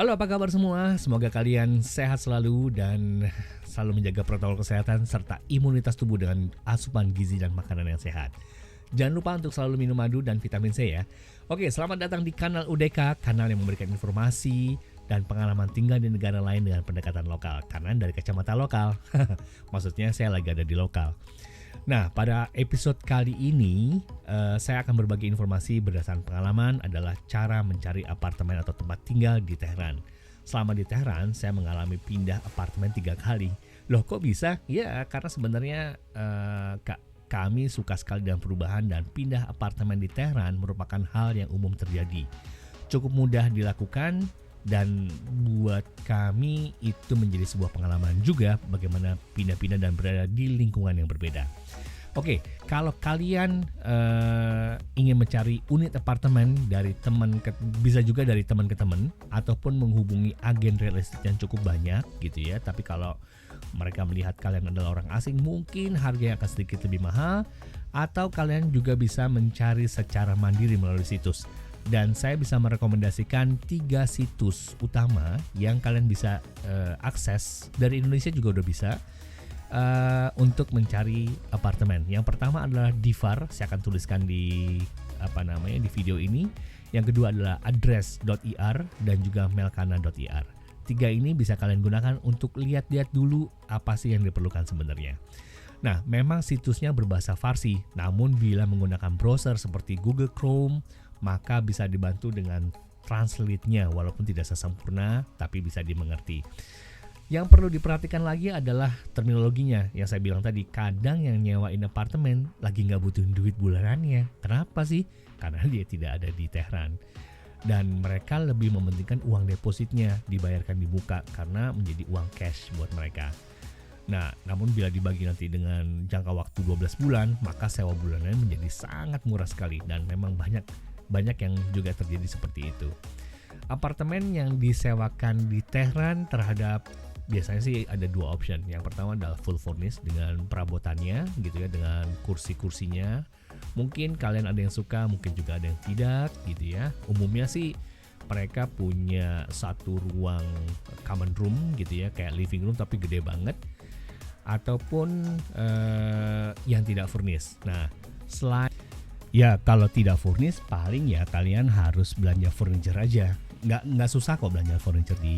Halo, apa kabar semua? Semoga kalian sehat selalu dan selalu menjaga protokol kesehatan serta imunitas tubuh dengan asupan gizi dan makanan yang sehat. Jangan lupa untuk selalu minum madu dan vitamin C ya. Oke, selamat datang di kanal UDK, kanal yang memberikan informasi dan pengalaman tinggal di negara lain dengan pendekatan lokal. Karena dari kacamata lokal, maksudnya saya lagi ada di lokal. Nah, pada episode kali ini saya akan berbagi informasi berdasarkan pengalaman adalah cara mencari apartemen atau tempat tinggal di Tehran. Selama di Tehran, saya mengalami pindah apartemen 3 kali. Loh, kok bisa? Ya, karena sebenarnya kami suka sekali dengan perubahan dan pindah apartemen di Tehran merupakan hal yang umum terjadi. Cukup mudah dilakukan dan buat kami itu menjadi sebuah pengalaman juga bagaimana pindah-pindah dan berada di lingkungan yang berbeda. Oke, kalau kalian ingin mencari unit apartemen dari teman bisa juga dari teman ke teman ataupun menghubungi agen real estate yang cukup banyak gitu ya. Tapi kalau mereka melihat kalian adalah orang asing, mungkin harganya akan sedikit lebih mahal, atau kalian juga bisa mencari secara mandiri melalui situs. Dan saya bisa merekomendasikan 3 situs utama yang kalian bisa akses dari Indonesia juga udah bisa untuk mencari apartemen. Yang pertama adalah Divar, saya akan tuliskan di di video ini. Yang kedua adalah address.ir dan juga melkana.ir. 3 ini bisa kalian gunakan untuk lihat-lihat dulu apa sih yang diperlukan sebenarnya. Nah, memang situsnya berbahasa Farsi, namun bila menggunakan browser seperti Google Chrome, maka bisa dibantu dengan translate-nya walaupun tidak sesempurna tapi bisa dimengerti. Yang perlu diperhatikan lagi adalah terminologinya yang saya bilang tadi. Kadang yang nyewain apartemen lagi nggak butuh duit bulanannya. Kenapa sih? Karena dia tidak ada di Tehran. Dan mereka lebih mementingkan uang depositnya dibayarkan di muka karena menjadi uang cash buat mereka. Nah, namun bila dibagi nanti dengan jangka waktu 12 bulan, maka sewa bulanannya menjadi sangat murah sekali dan memang banyak yang juga terjadi seperti itu. Apartemen yang disewakan di Tehran biasanya sih ada 2 option. Yang pertama adalah full furnished dengan perabotannya gitu ya, dengan kursi-kursinya. Mungkin kalian ada yang suka, mungkin juga ada yang tidak gitu ya. Umumnya sih mereka punya satu ruang common room gitu ya, kayak living room tapi gede banget. Ataupun yang tidak furnished. Nah, kalau tidak furnished paling ya kalian harus belanja furniture aja. Nggak susah kok belanja furniture di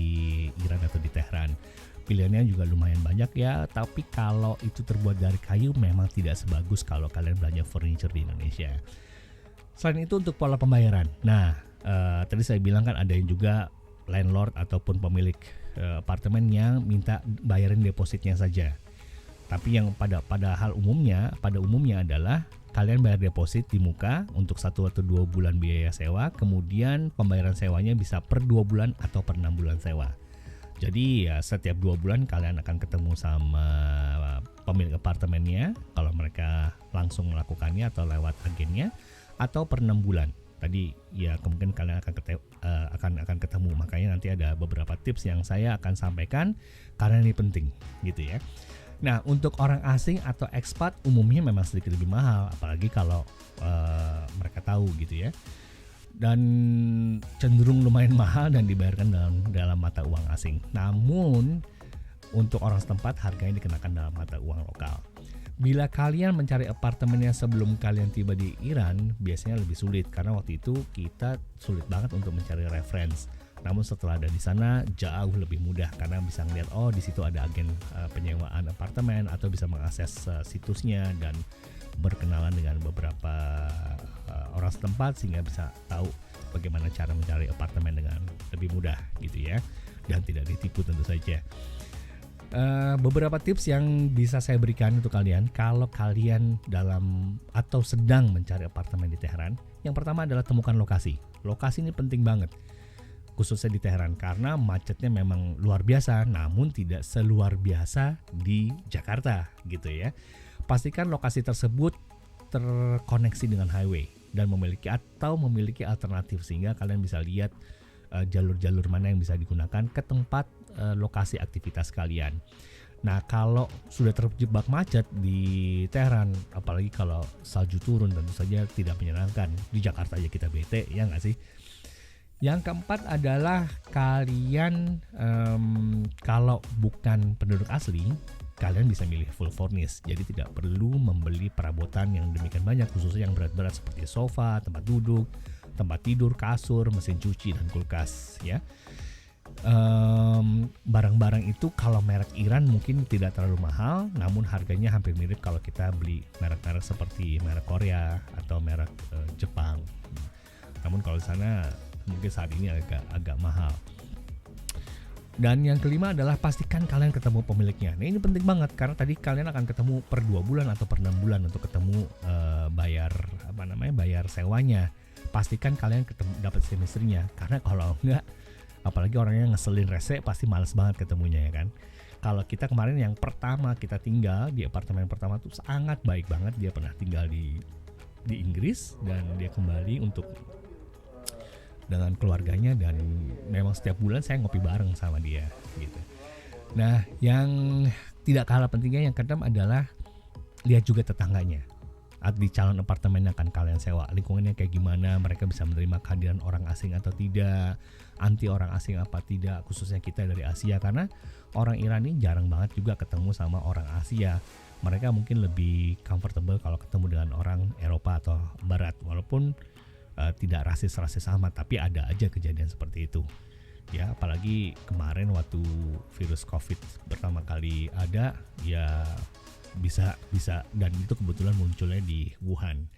Iran atau di Tehran. Pilihannya juga lumayan banyak ya, tapi kalau itu terbuat dari kayu memang tidak sebagus kalau kalian belanja furniture di Indonesia. Selain itu untuk pola pembayaran. Nah, tadi saya bilang kan ada yang juga landlord ataupun pemilik apartemen yang minta bayarin depositnya saja. Tapi yang pada umumnya adalah kalian bayar deposit di muka untuk 1 atau 2 bulan biaya sewa, kemudian pembayaran sewanya bisa per 2 bulan atau per 6 bulan sewa. Jadi ya setiap 2 bulan kalian akan ketemu sama pemilik apartemennya kalau mereka langsung melakukannya atau lewat agennya, atau per 6 bulan. Tadi ya kemungkinan kalian akan ketemu. Makanya nanti ada beberapa tips yang saya akan sampaikan karena ini penting gitu ya. Nah, untuk orang asing atau ekspat umumnya memang sedikit lebih mahal, apalagi kalau mereka tahu gitu ya. Dan cenderung lumayan mahal dan dibayarkan dalam mata uang asing. Namun untuk orang setempat harganya dikenakan dalam mata uang lokal. Bila kalian mencari apartemennya sebelum kalian tiba di Iran, biasanya lebih sulit karena waktu itu kita sulit banget untuk mencari reference. Namun setelah ada di sana jauh lebih mudah karena bisa ngeliat di situ ada agen penyewaan apartemen, atau bisa mengakses situsnya dan berkenalan dengan beberapa orang setempat sehingga bisa tahu bagaimana cara mencari apartemen dengan lebih mudah gitu ya, dan tidak ditipu tentu saja. Beberapa tips yang bisa saya berikan untuk kalian kalau kalian dalam atau sedang mencari apartemen di Tehran. Yang pertama adalah temukan lokasi. Lokasi ini penting banget, khususnya di Tehran karena macetnya memang luar biasa, namun tidak seluar biasa di Jakarta gitu ya. Pastikan lokasi tersebut terkoneksi dengan highway dan memiliki alternatif sehingga kalian bisa lihat jalur-jalur mana yang bisa digunakan ke tempat lokasi aktivitas kalian. Nah, kalau sudah terjebak macet di Tehran, apalagi kalau salju turun, tentu saja tidak menyenangkan. Di Jakarta aja kita bete, ya nggak sih? Yang keempat adalah kalian kalau bukan penduduk asli, kalian bisa milih full furnish. Jadi tidak perlu membeli perabotan yang demikian banyak, khususnya yang berat-berat seperti sofa, tempat duduk, tempat tidur, kasur, mesin cuci, dan kulkas ya. Barang-barang itu kalau merek Iran mungkin tidak terlalu mahal, namun harganya hampir mirip kalau kita beli merek-merek seperti merek Korea atau merek Jepang. Namun kalau di sana mungkin saat ini agak mahal. Dan yang kelima adalah pastikan kalian ketemu pemiliknya. Nah, ini penting banget karena tadi kalian akan ketemu per 2 bulan atau per 6 bulan untuk ketemu bayar sewanya. Pastikan kalian ketemu dapat semesternya, karena kalau enggak, apalagi orangnya ngeselin rese, pasti males banget ketemunya ya kan. Kalau kita kemarin yang pertama kita tinggal di apartemen pertama tuh sangat baik banget. Dia pernah tinggal di Inggris dan dia kembali dengan keluarganya, dan memang setiap bulan saya ngopi bareng sama dia gitu. Nah, yang tidak kalah pentingnya yang keenam adalah lihat juga tetangganya. Di calon apartemen yang akan kalian sewa, lingkungannya kayak gimana, mereka bisa menerima kehadiran orang asing atau tidak, anti orang asing apa tidak, khususnya kita dari Asia, karena orang Iran ini jarang banget juga ketemu sama orang Asia. Mereka mungkin lebih comfortable kalau ketemu dengan orang Eropa atau Barat, walaupun tidak rasis amat, tapi ada aja kejadian seperti itu ya. Apalagi kemarin waktu virus COVID pertama kali ada ya, bisa dan itu kebetulan munculnya di Wuhan.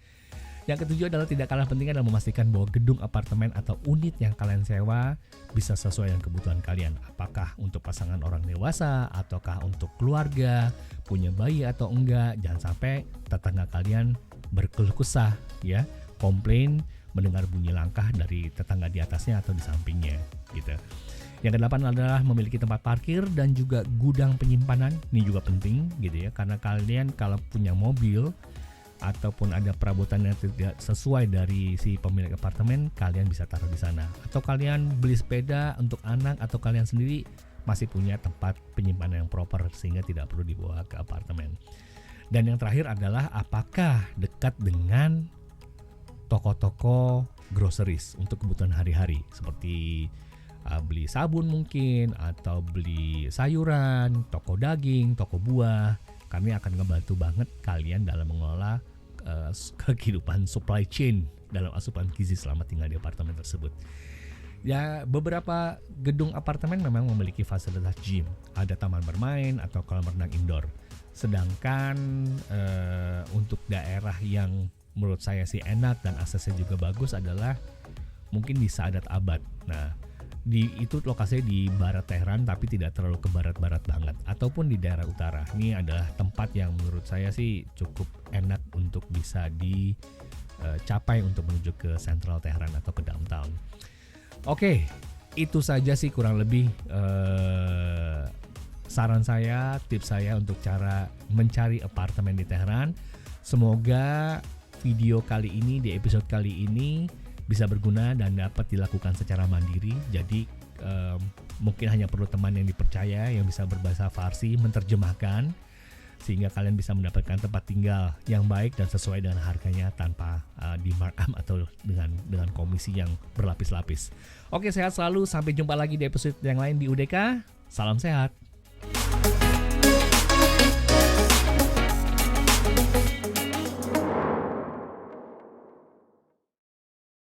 Yang ketujuh adalah tidak kalah penting adalah memastikan bahwa gedung apartemen atau unit yang kalian sewa bisa sesuai dengan kebutuhan kalian. Apakah untuk pasangan orang dewasa ataukah untuk keluarga, punya bayi atau enggak. Jangan sampai tetangga kalian berkeluh kesah ya, komplain mendengar bunyi langkah dari tetangga di atasnya atau di sampingnya gitu. Yang kedelapan adalah memiliki tempat parkir dan juga gudang penyimpanan. Ini juga penting gitu ya, karena kalian kalau punya mobil ataupun ada perabotan yang tidak sesuai dari si pemilik apartemen, kalian bisa taruh di sana. Atau kalian beli sepeda untuk anak atau kalian sendiri masih punya tempat penyimpanan yang proper sehingga tidak perlu dibawa ke apartemen. Dan yang terakhir adalah apakah dekat dengan toko-toko groceries untuk kebutuhan hari-hari seperti beli sabun mungkin, atau beli sayuran, toko daging, toko buah. Kami akan ngebantu banget kalian dalam mengelola kehidupan supply chain dalam asupan gizi selama tinggal di apartemen tersebut. Ya, beberapa gedung apartemen memang memiliki fasilitas gym, ada taman bermain atau kolam renang indoor. Sedangkan untuk daerah yang menurut saya sih enak dan aksesnya juga bagus adalah mungkin di Saadat Abad. Nah, itu lokasinya di barat Tehran tapi tidak terlalu ke barat-barat banget, ataupun di daerah utara. Ini adalah tempat yang menurut saya sih cukup enak untuk bisa dicapai untuk menuju ke Central Tehran atau ke downtown. Oke, itu saja sih kurang lebih saran saya, tips saya untuk cara mencari apartemen di Tehran. Semoga video kali ini, di episode kali ini bisa berguna dan dapat dilakukan secara mandiri. Jadi mungkin hanya perlu teman yang dipercaya yang bisa berbahasa Farsi menerjemahkan, sehingga kalian bisa mendapatkan tempat tinggal yang baik dan sesuai dengan harganya tanpa di markup atau dengan komisi yang berlapis-lapis. Oke, sehat selalu, sampai jumpa lagi di episode yang lain di UDK. Salam sehat.